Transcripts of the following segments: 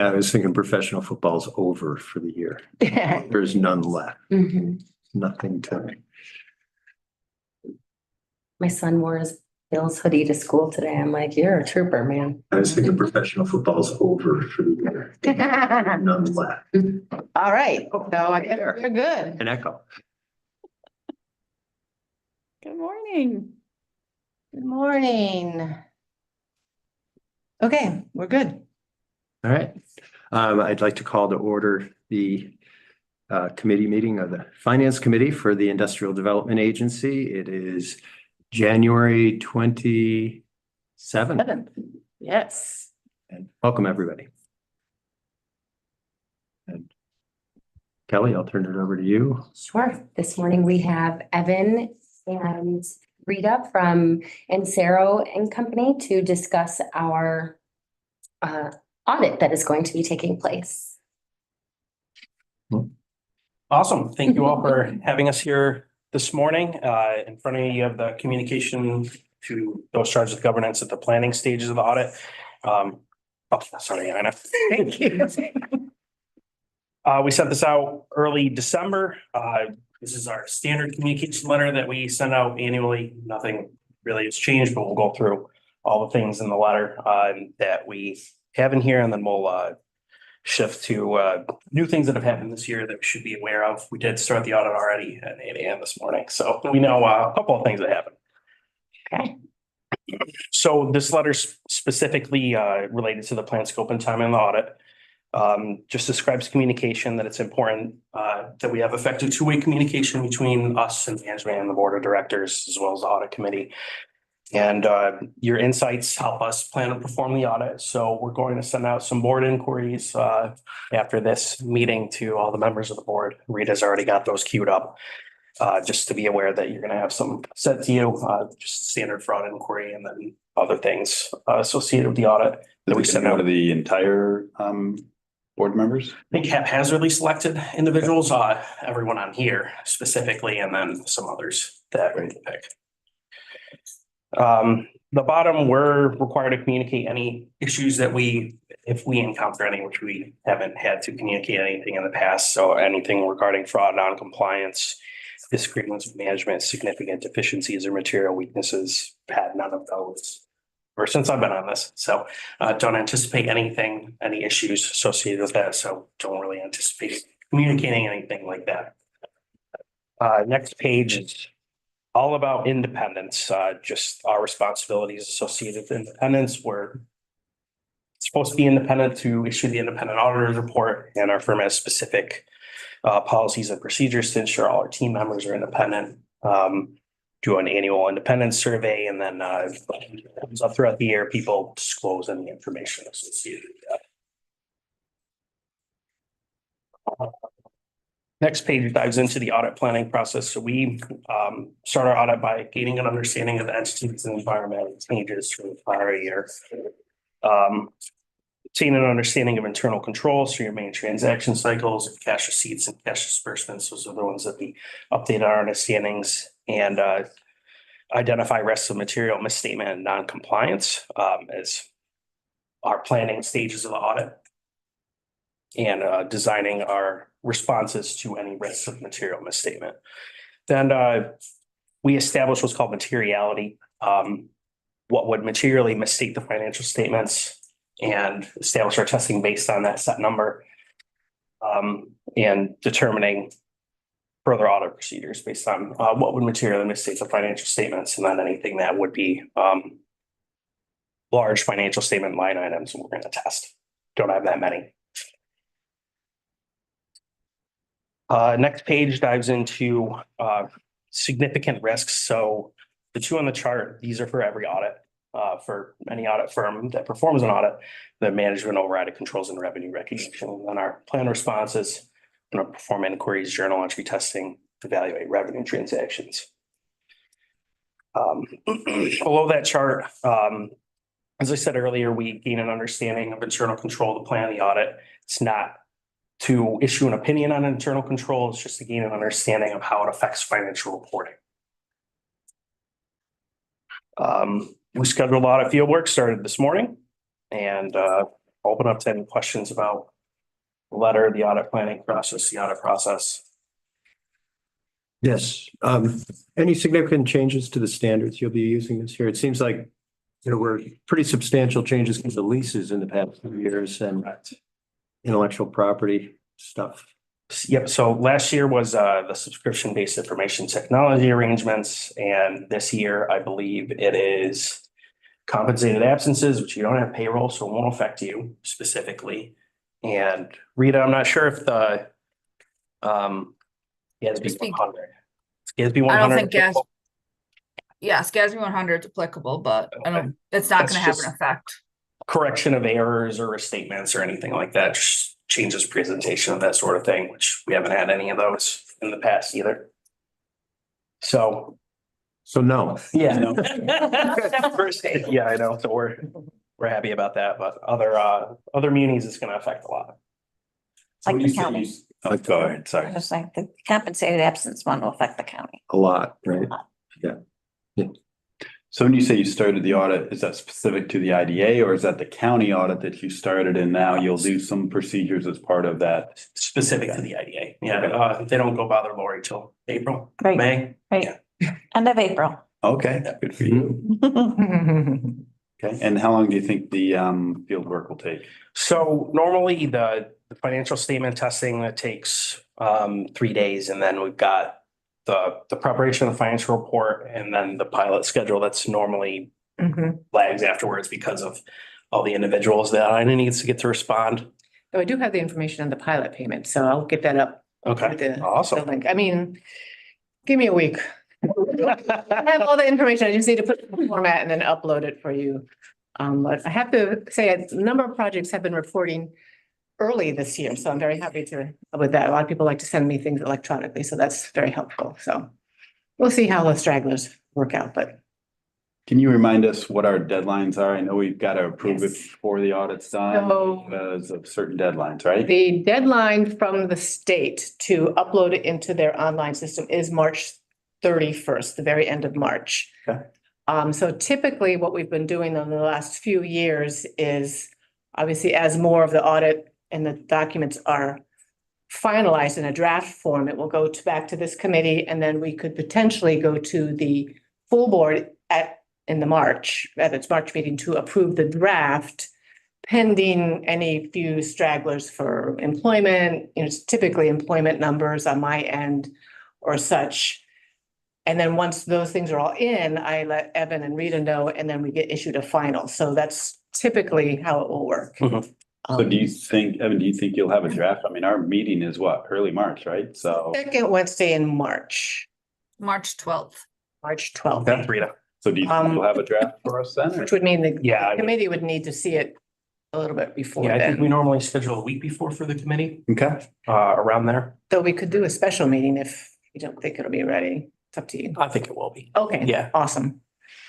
I was thinking professional football's over for the year. There's none left. Nothing to. My son wore his Bills hoodie to school today. I'm like, you're a trooper, man. I was thinking professional football's over for the year. None left. All right, so I guess we're good. An echo. Good morning. Good morning. Okay, we're good. All right. I'd like to call to order the committee meeting of the Finance Committee for the Industrial Development Agency. It is January 27th. Yes. And welcome, everybody. And Kelly, I'll turn it over to you. Sure. This morning we have Evan and Rita from Ansero and Company to discuss our audit that is going to be taking place. Awesome. Thank you all for having us here this morning. In front of you have the communication to those charged with governance at the planning stages of the audit. Sorry, Anna. Thank you. We sent this out early December. This is our standard communication letter that we send out annually. Nothing really has changed, but we'll go through all the things in the letter that we have in here, and then we'll shift to new things that have happened this year that we should be aware of. We did start the audit already at 8 a.m. this morning, so we know a couple of things that happened. Okay. So this letter specifically related to the plan, scope, and time in the audit just describes communication, that it's important that we have effective two-way communication between us and management and the board of directors, as well as the audit committee. And your insights help us plan and perform the audit. So we're going to send out some board inquiries after this meeting to all the members of the board. Rita's already got those queued up. Just to be aware that you're going to have some sent to you, just standard fraud inquiry, and then other things associated with the audit that we send out to the entire board members. I think haphazardly selected individuals, everyone on here specifically, and then some others that we pick. The bottom, we're required to communicate any issues that if we encounter any, which we haven't had to communicate anything in the past. So anything regarding fraud, non-compliance, disagreements with management, significant deficiencies or material weaknesses, had none of those or since I've been on this. So don't anticipate any issues associated with that. So don't really anticipate communicating anything like that. Next page is all about independence, just our responsibilities associated with independence. We're supposed to be independent to issue the independent auditor's report, and our firm has specific policies and procedures to ensure all our team members are independent. Do an annual independence survey, and then throughout the year, people disclose any information associated with that. Next page dives into the audit planning process. So we start our audit by gaining an understanding of the entities and environmental changes from the prior year. Obtain an understanding of internal controls for your main transaction cycles, cash receipts and cash disbursements. Those are the ones that we update our understandings, and identify risks of material misstatement and non-compliance as our planning stages of the audit, and designing our responses to any risks of material misstatement. Then we establish what's called materiality, what would materially misstate the financial statements, and establish our testing based on that set number, and determining further audit procedures based on what would materially misstate the financial statements, and then anything that would be large financial statement line items we're going to test. Don't have that many. Next page dives into significant risks. So the two on the chart, these are for every audit, for any audit firm that performs an audit, the management override controls and revenue recognition. And then our plan responses, perform inquiries, journal entry testing, evaluate revenue transactions. Below that chart, as I said earlier, we gain an understanding of internal control to plan the audit. It's not to issue an opinion on internal control, it's just to gain an understanding of how it affects financial reporting. We scheduled a lot of field work, started this morning, and open up to any questions about the letter, the audit planning process, the audit process. Yes, any significant changes to the standards you'll be using this year? It seems like there were pretty substantial changes to the leases in the past few years and intellectual property stuff. Yep, so last year was the subscription-based information technology arrangements, and this year, I believe it is compensated absences, which you don't have payroll, so it won't affect you specifically. And Rita, I'm not sure if the GASB 100. GASB 100. I don't think yes, GASB 100 is applicable, but I don't, it's not That's gonna have just- an effect. Correction of errors or restatements or anything like that, just changes presentation of that sort of thing, which we haven't had any of those in the past either. So, No. yeah. Yeah, I know. So we're happy about that, but other munis is gonna affect a lot. So Like when the you say county. go ahead, sorry. Just like the compensated absence one will affect the county. A lot, right? So when you say you started the audit, is that specific to the IDA or is that the county audit that you started and now you'll do some procedures as part of that? Specific to the IDA. Yeah, they don't go bother Lori till April, Right. May. End of April. Okay, good for you. Okay, and how long do you think the field work will take? So normally the financial statement testing that takes 3 days, and then we've got the preparation of the financial report and then the pilot schedule that's normally lags afterwards because of all the individuals that I needs to get to respond. So I do have the information on the pilot payment, so I'll get that up. with Okay, the awesome. link. I mean, give me a week. I have all the information. I just need to put it in the format and then upload it for you. But I have to say, a number of projects have been reporting early this year, so I'm very happy with that. A lot of people like to send me things electronically, so that's very helpful. So we'll see how the stragglers work out, but Can you remind us what our deadlines are? I know we've got to approve it Yes. before the audit's done So- because of certain deadlines, right? the deadline from the state to upload it into their online system is March 31st, the very end of March. Okay. So typically what we've been doing in the last few years is obviously as more of the audit and the documents are finalized in a draft form, it will go back to this committee and then we could potentially go to the full board at its March meeting to approve the draft pending any few stragglers for employment, it's typically employment numbers on my end or such. And then once those things are all in, I let Evan and Rita know, and then we get issued a final. So that's typically how it will work. Mhm. So do you think, Evan, do you think you'll have a draft? I mean, our meeting is what, early March, right? So, Second Wednesday in March, March 12th. March 12th, That's Rita. so do you think you'll have a draft for us then? or- which would mean the Yeah, I would- committee would need to see it a little bit before Yeah, I think we then. normally schedule a week before for the committee, Okay, around there. So we could do a special meeting if you don't think it'll be ready. It's up to you. I think it will be. Okay. Yeah. Awesome.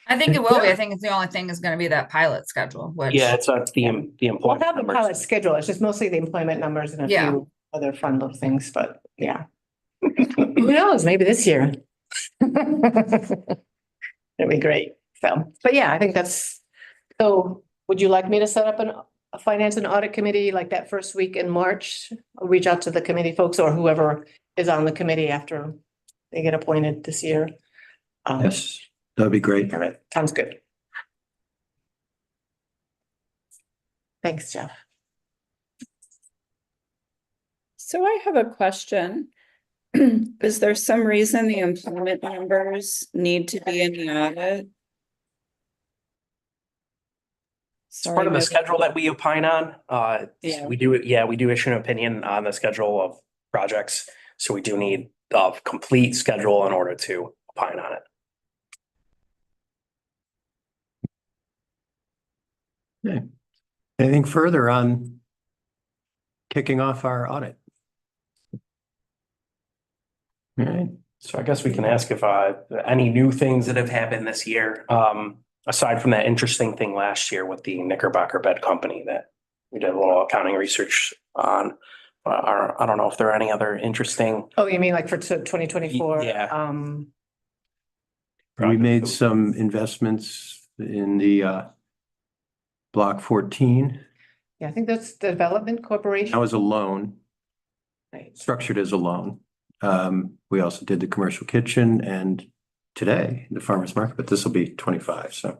I think it will be. I think it's the only thing is gonna be that pilot schedule, which. Yeah, it's the We'll employment have the numbers. pilot schedule. It's just mostly the employment numbers and a Yeah. few other fun little things, but yeah. Who knows? Maybe this year. It'd be great. So, but yeah, I think so would you like me to set up a finance and audit committee like that first week in March? I'll reach out to the committee folks or whoever is on the committee after they get appointed this year. Yes, that'd be great. All right, sounds good. Thanks, Jeff. So I have a question. Is there some reason the employment numbers need to be in the audit? It's part of the schedule that we opine on. Yeah. We do issue an opinion on the schedule of projects. So we do need a complete schedule in order to opine on it. Anything further on kicking off our audit? All right, So I guess we can ask if any new things that have happened this year, aside from that interesting thing last year with the Knickerbocker Bed Company that we did a little accounting research on. I don't know if there are any other interesting. Oh, you mean like for 2024? Yeah. we made some investments in the Block 14 Yeah, I think that's Development Corporation. That was a loan, Right. structured as a loan. We also did the commercial kitchen and today the farmer's market, but this will be 25, so.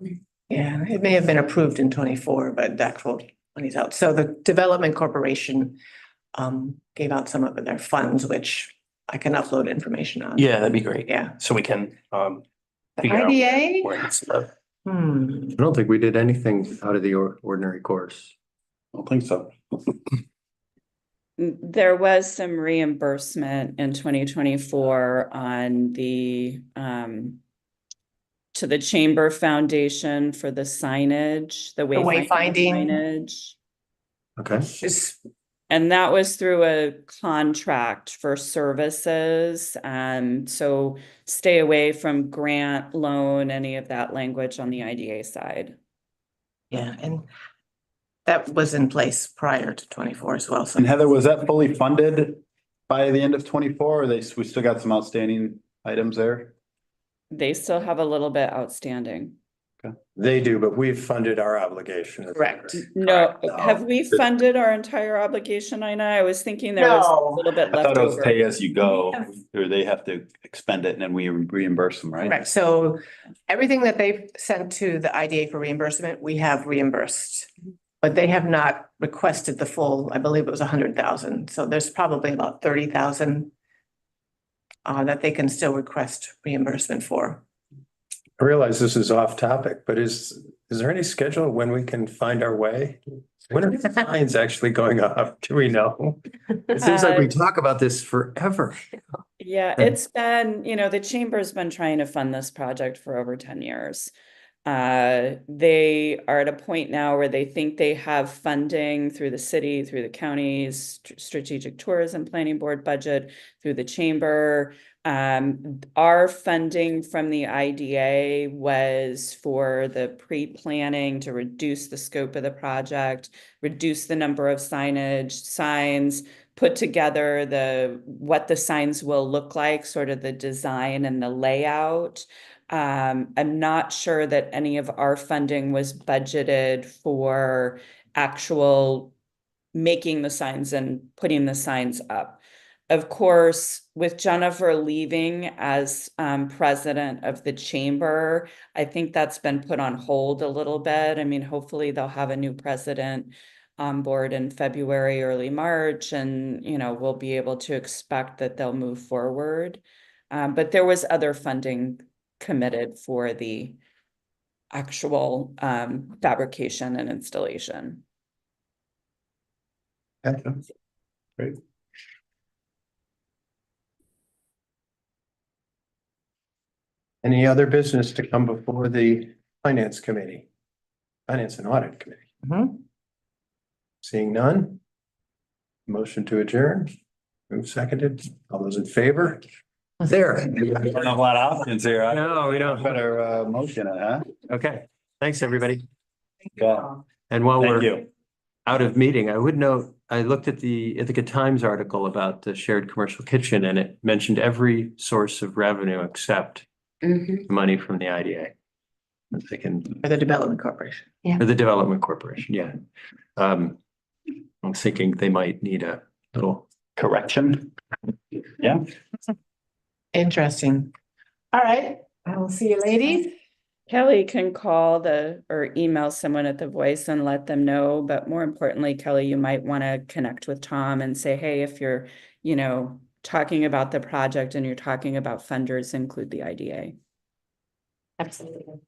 Yeah, it may have been approved in 24, but the actual money's out. So the Development Corporation gave out some of their funds, which I can upload information on. Yeah, that'd be great. Yeah. So we can, The figure out IDA? where it's the- Hmm. I don't think we did anything out of the ordinary course. I don't think so. There was some reimbursement in 2024 on the to the Chamber Foundation for the signage, the wayfinding. signage. Okay, Just, And that was through a contract for services. So stay away from grant, loan, any of that language on the IDA side. yeah, and that was in place prior to 24 as well. So And Heather, was that fully funded by the end of 24? Or we still got some outstanding items there? They still have a little bit outstanding. they do, but we've funded our obligation. Correct. No, Correct. have we funded our entire obligation, Ina? I was thinking there was No. a little bit I left thought it was over. pay as you go, Yeah. or they have to expend it and then we reimburse them, right? Correct. So everything that they've sent to the IDA for reimbursement, we have reimbursed. But they have not requested the full, I believe it was 100,000. So there's probably about 30,000 that they can still request reimbursement for. I realize this is off topic, but is there any schedule when we can find our way? When are the signs actually going up? Do we know? It seems like we talk about this forever. Yeah, it's been, the chamber's been trying to fund this project for over 10 years. They are at a point now where they think they have funding through the city, through the county's strategic tourism planning board budget, through the chamber. Our funding from the IDA was for the pre-planning to reduce the scope of the project, reduce the number of signs, put together what the signs will look like, sort of the design and the layout. I'm not sure that any of our funding was budgeted for actual making the signs and putting the signs up. Of course, with Jennifer leaving as president of the chamber, I think that's been put on hold a little bit. I mean, hopefully they'll have a new president on board in February, early March, and we'll be able to expect that they'll move forward. But there was other funding committed for the actual fabrication and installation. Great. Any other business to come before the finance committee? Finance and audit committee? Mhm. Seeing none? Motion to adjourn. Move seconded. All those in favor? There. We don't have a lot of options here. huh? No, we don't. Better motion it, huh? Okay, thanks, everybody. Yeah. And while Thank we're you. out of meeting, I would note, I looked at the Ithaca Times article about the shared commercial kitchen, and it mentioned every source of revenue except Mhm. money from the IDA. If they can, For the Development Corporation. or the Development Corporation, yeah. I'm thinking they might need a little, Correction. Yeah. Interesting. All right, I will see you ladies. Kelly can call or email someone at the Voice and let them know, but more importantly, Kelly, you might want to connect with Tom and say, hey, if you're, talking about the project and you're talking about funders, include the IDA. Absolutely.